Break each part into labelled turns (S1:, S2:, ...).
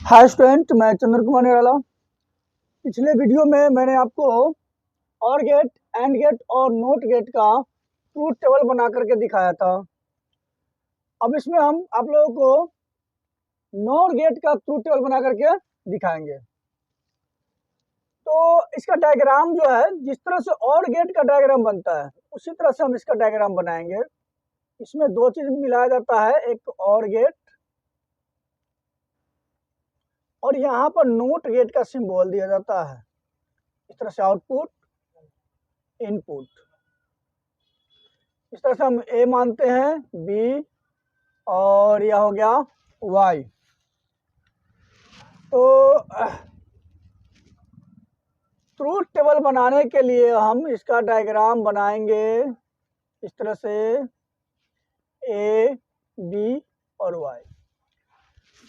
S1: Hi student, मैं चंद्र कुमार निराला। पिछले video में मैंने आपको और गेट, एंड गेट और नोट गेट का ट्रूथ टेबल बना करके दिखाया था। अब इसमें हम आप लोगों को नॉर गेट का ट्रूथ टेबल बना करके दिखाएंगे। तो इसका डायग्राम जो है, जिस तरह से और गेट का डायग्राम बनता है उसी तरह से हम इसका डायग्राम बनाएंगे। इसमें दो चीज मिलाया जाता है, एक और गेट और यहाँ पर नोट गेट का सिंबल दिया जाता है। इस तरह से आउटपुट, इनपुट, इस तरह से हम ए मानते हैं, बी और यह हो गया वाई। तो ट्रूथ टेबल बनाने के लिए हम इसका डायग्राम बनाएंगे इस तरह से, ए, बी और वाई।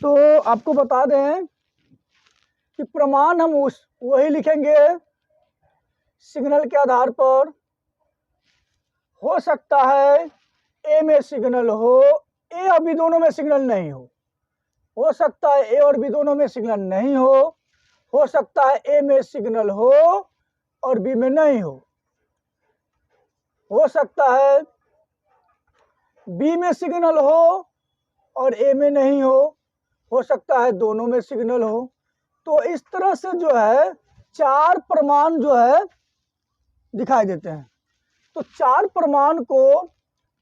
S1: तो आपको बता दें कि प्रमाण हम वही लिखेंगे सिग्नल के आधार पर। हो सकता है ए में सिग्नल हो, ए और बी दोनों में सिग्नल नहीं हो सकता है ए और बी दोनों में सिग्नल नहीं हो सकता है ए में सिग्नल हो और बी में नहीं हो सकता है बी में सिग्नल हो और ए में नहीं हो सकता है दोनों में सिग्नल हो। तो इस तरह से जो है चार प्रमाण जो है दिखाई देते हैं। तो चार प्रमाण को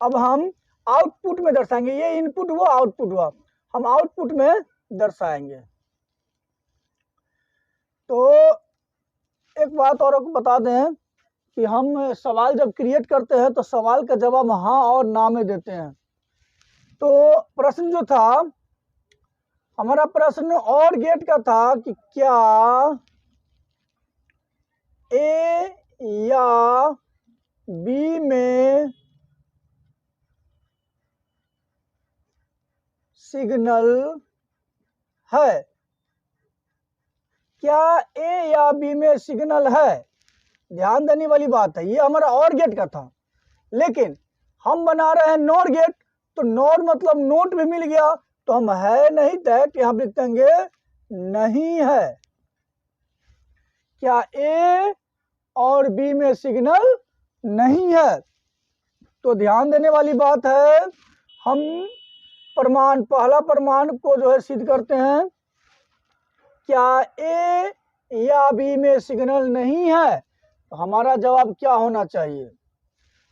S1: अब हम आउटपुट में दर्शाएंगे। ये इनपुट हुआ, आउटपुट हुआ, हम आउटपुट में दर्शाएंगे। तो एक बात और बता दें कि हम सवाल जब क्रिएट करते हैं तो सवाल का जवाब हाँ और ना में देते हैं। तो प्रश्न जो था हमारा, प्रश्न और गेट का था कि क्या ए या बी में सिग्नल है, क्या ए या बी में सिग्नल है। ध्यान देने वाली बात है, ये हमारा और गेट का था, लेकिन हम बना रहे हैं नॉर गेट। तो नॉर मतलब नोट भी मिल गया, तो हम है नहीं दैट यहां लिख देंगे नहीं है। क्या ए और बी में सिग्नल नहीं है। तो ध्यान देने वाली बात है, हम प्रमाण, पहला प्रमाण को जो है सिद्ध करते हैं। क्या ए या बी में सिग्नल नहीं है, तो हमारा जवाब क्या होना चाहिए।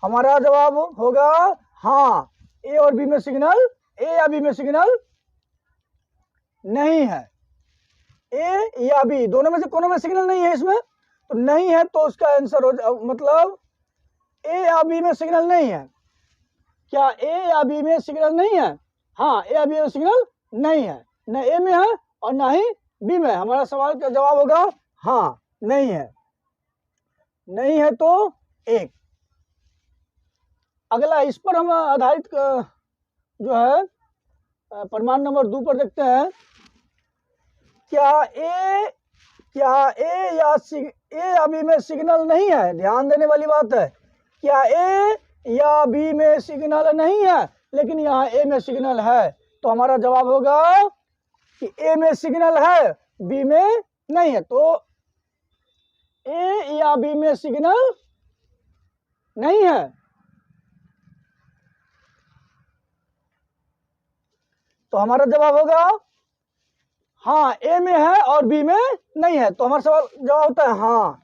S1: हमारा जवाब होगा हाँ, ए और बी में सिग्नल, ए या बी में सिग्नल नहीं है। ए या बी दोनों में से कोनो में सिग्नल नहीं है इसमें, तो नहीं है, तो उसका आंसर हो, मतलब ए या बी में सिग्नल नहीं है। क्या ए या बी में सिग्नल नहीं है। हाँ, ए या बी में सिग्नल नहीं है, न ए में है और ना ही बी में। हमारा सवाल का जवाब होगा हाँ, नहीं है। नहीं है तो एक। अगला इस पर हम आधारित जो है प्रमाण नंबर 2 पर देखते हैं। क्या ए या बी में सिग्नल नहीं है। ध्यान देने वाली बात है, क्या ए या बी में सिग्नल नहीं है, लेकिन यहाँ ए में सिग्नल है। तो हमारा जवाब होगा कि ए में सिग्नल है, बी में नहीं है। तो ए या बी में सिग्नल नहीं है। तो हमारा जवाब होगा हाँ, ए में है और बी में नहीं है। तो हमारा सवाल जवाब होता है हाँ।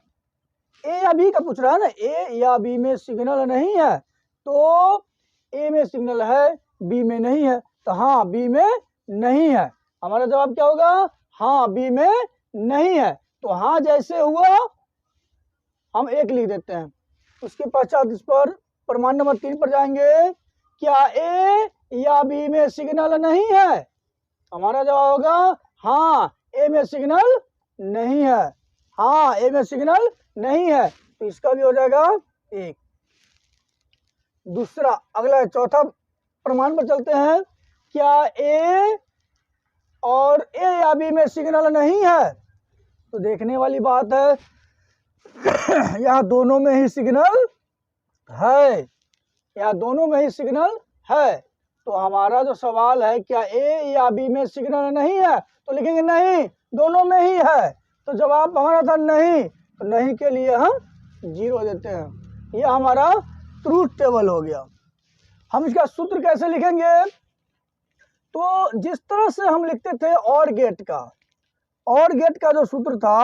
S1: ए या बी का पूछ रहा है ना, ए या बी में सिग्नल नहीं है, तो ए में सिग्नल है, बी में नहीं है। तो हाँ, बी में नहीं है। हमारा जवाब क्या होगा हाँ, बी में नहीं है। तो हाँ जैसे हुआ हम एक लिख देते हैं। उसके पश्चात इस पर प्रमाण नंबर 3 पर जाएंगे। क्या ए या बी में सिग्नल नहीं है। हमारा जवाब होगा हाँ, ए में सिग्नल नहीं है। हाँ, ए में सिग्नल नहीं है, तो इसका भी हो जाएगा एक। दूसरा, अगला चौथा प्रमाण पर चलते हैं। क्या ए और ए या बी में सिग्नल नहीं है। तो देखने वाली बात है यहाँ दोनों में ही सिग्नल है, यहाँ दोनों में ही सिग्नल है। तो तो हमारा जो सवाल है क्या ए या बी में सिग्नल नहीं है, तो लिखेंगे नहीं, दोनों में ही है। तो जवाब हमारा था नहीं, तो नहीं के लिए हम 0 देते हैं। यह हमारा ट्रूथ टेबल हो गया। हम इसका सूत्र कैसे लिखेंगे, तो जिस तरह से हम लिखते थे और गेट का जो सूत्र था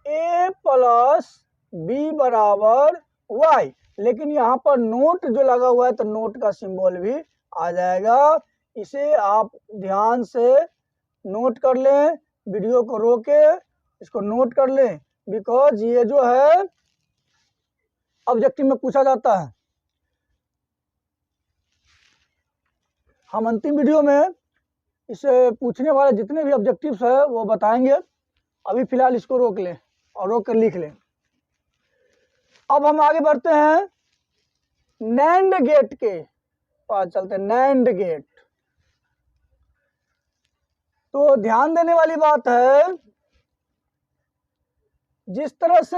S1: ए प्लस बी बराबर वाई, लेकिन यहाँ पर नोट जो लगा हुआ है तो नोट का सिंबल भी आ जाएगा। इसे आप ध्यान से नोट कर लें, वीडियो को रोके इसको नोट कर लें, बिकॉज ये जो है ऑब्जेक्टिव में पूछा जाता है। हम अंतिम वीडियो में इसे पूछने वाले जितने भी ऑब्जेक्टिव्स है वो बताएंगे। अभी फिलहाल इसको रोक लें और रोक कर लिख लें। अब हम आगे बढ़ते हैं नैंड गेट के पास चलते हैं। नैंड गेट, तो ध्यान देने वाली बात है, जिस तरह से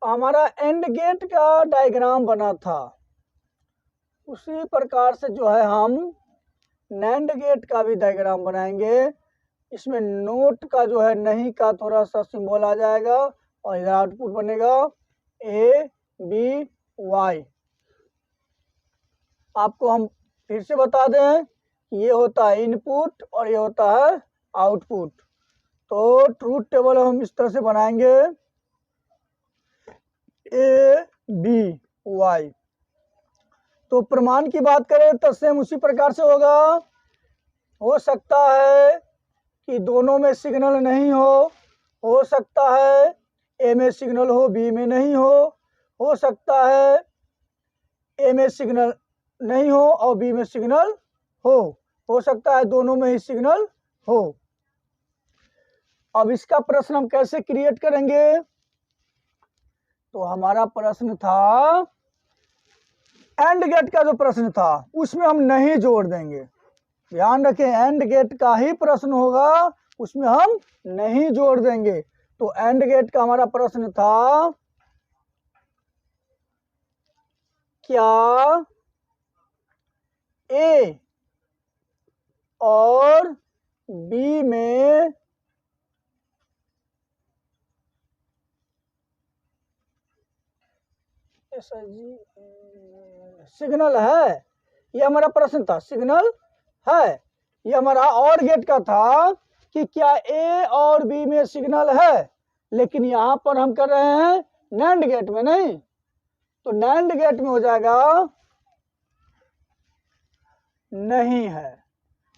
S1: हमारा एंड गेट का डायग्राम बना था उसी प्रकार से जो है हम नैंड गेट का भी डायग्राम बनाएंगे। इसमें नोट का जो है नहीं का थोड़ा सा सिंबल आ जाएगा और इधर आउटपुट बनेगा ए बी वाई। आपको हम फिर से बता दें कि ये होता है इनपुट और ये होता है आउटपुट। तो ट्रूथ टेबल हम इस तरह से बनाएंगे ए बी वाई। तो प्रमाण की बात करें तो सेम उसी प्रकार से होगा। हो सकता है कि दोनों में सिग्नल नहीं हो सकता है ए में सिग्नल हो बी में नहीं हो सकता है ए में सिग्नल नहीं हो और बी में सिग्नल हो सकता है दोनों में ही सिग्नल हो। अब इसका प्रश्न हम कैसे क्रिएट करेंगे, तो हमारा प्रश्न था एंड गेट का जो प्रश्न था उसमें हम नहीं जोड़ देंगे। ध्यान रखें, एंड गेट का ही प्रश्न होगा, उसमें हम नहीं जोड़ देंगे। तो एंड गेट का हमारा प्रश्न था क्या ए और बी में सिग्नल है, ये हमारा प्रश्न था। सिग्नल है, ये हमारा और गेट का था कि क्या ए और बी में सिग्नल है, लेकिन यहाँ पर हम कर रहे हैं नैंड गेट में नहीं। तो नैंड गेट में हो जाएगा नहीं है।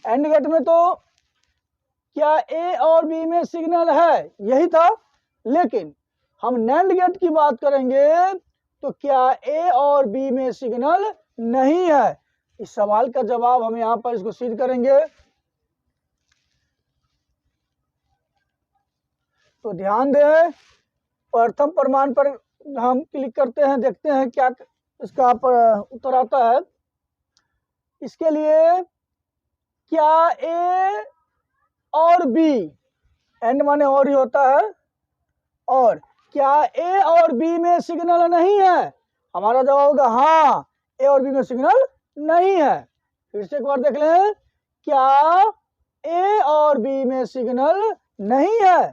S1: एंड गेट में तो क्या ए और बी में सिग्नल है यही था, लेकिन हम नैंड गेट की बात करेंगे तो क्या ए और बी में सिग्नल नहीं है। इस सवाल का जवाब हम यहाँ पर इसको सिद्ध करेंगे। तो ध्यान दें, प्रथम प्रमाण पर हम क्लिक करते हैं, देखते हैं क्या इसका उत्तर आता है। इसके लिए क्या ए और बी, एंड माने और ही होता है, और क्या ए और बी में सिग्नल नहीं है, हमारा जवाब होगा हाँ ए और बी में सिग्नल नहीं है। फिर से एक बार देख लें, क्या ए और बी में सिग्नल नहीं है,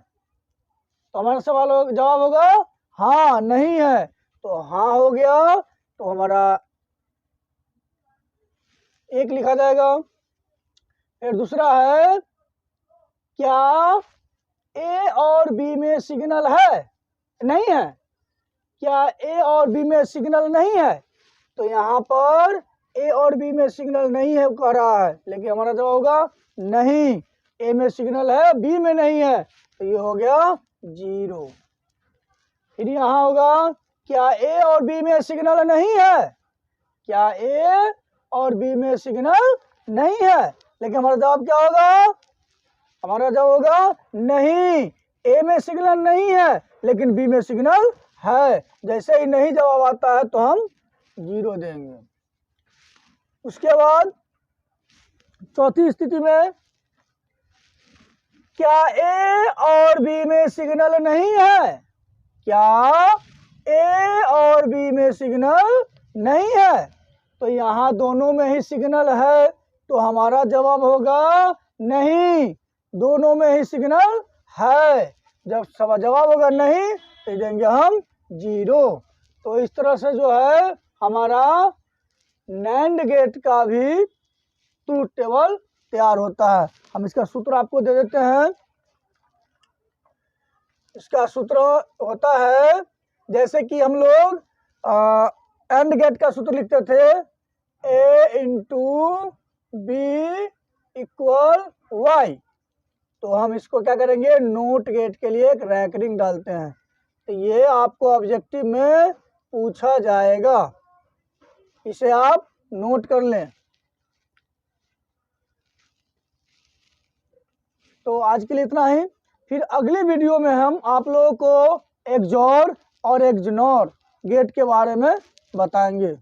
S1: तो हमारा सवाल जवाब होगा हाँ नहीं है। तो हाँ हो गया, तो हमारा एक लिखा जाएगा। फिर दूसरा है क्या ए और बी में सिग्नल है, नहीं है। क्या ए और बी में सिग्नल नहीं है, तो यहाँ पर ए और बी में सिग्नल नहीं है कह रहा है, लेकिन हमारा जवाब होगा नहीं, ए में सिग्नल है बी में नहीं है, तो ये हो गया 0। फिर यहाँ होगा क्या ए और बी में सिग्नल नहीं है, क्या ए और बी में सिग्नल नहीं है, लेकिन हमारा जवाब क्या होगा, हमारा जवाब होगा नहीं, ए में सिग्नल नहीं है लेकिन बी में सिग्नल है। जैसे ही नहीं जवाब आता है तो हम 0 देंगे। उसके बाद चौथी स्थिति में क्या ए और बी में सिग्नल नहीं है, क्या ए और बी में सिग्नल नहीं है, तो यहाँ दोनों में ही सिग्नल है, तो हमारा जवाब होगा नहीं, दोनों में ही सिग्नल है। जब जवाब होगा नहीं तो देंगे हम 0। तो इस तरह से जो है हमारा नैंड गेट का भी ट्रूथ टेबल तैयार होता है। हम इसका सूत्र आपको दे देते हैं। इसका सूत्र होता है, जैसे कि हम लोग एंड गेट का सूत्र लिखते थे, A × B = Y। तो हम इसको क्या करेंगे, नोट गेट के लिए एक रैंकरिंग डालते हैं। तो ये आपको ऑब्जेक्टिव में पूछा जाएगा, इसे आप नोट कर लें। तो आज के लिए इतना ही। फिर अगली वीडियो में हम आप लोगों को XOR और XNOR गेट के बारे में बताएंगे।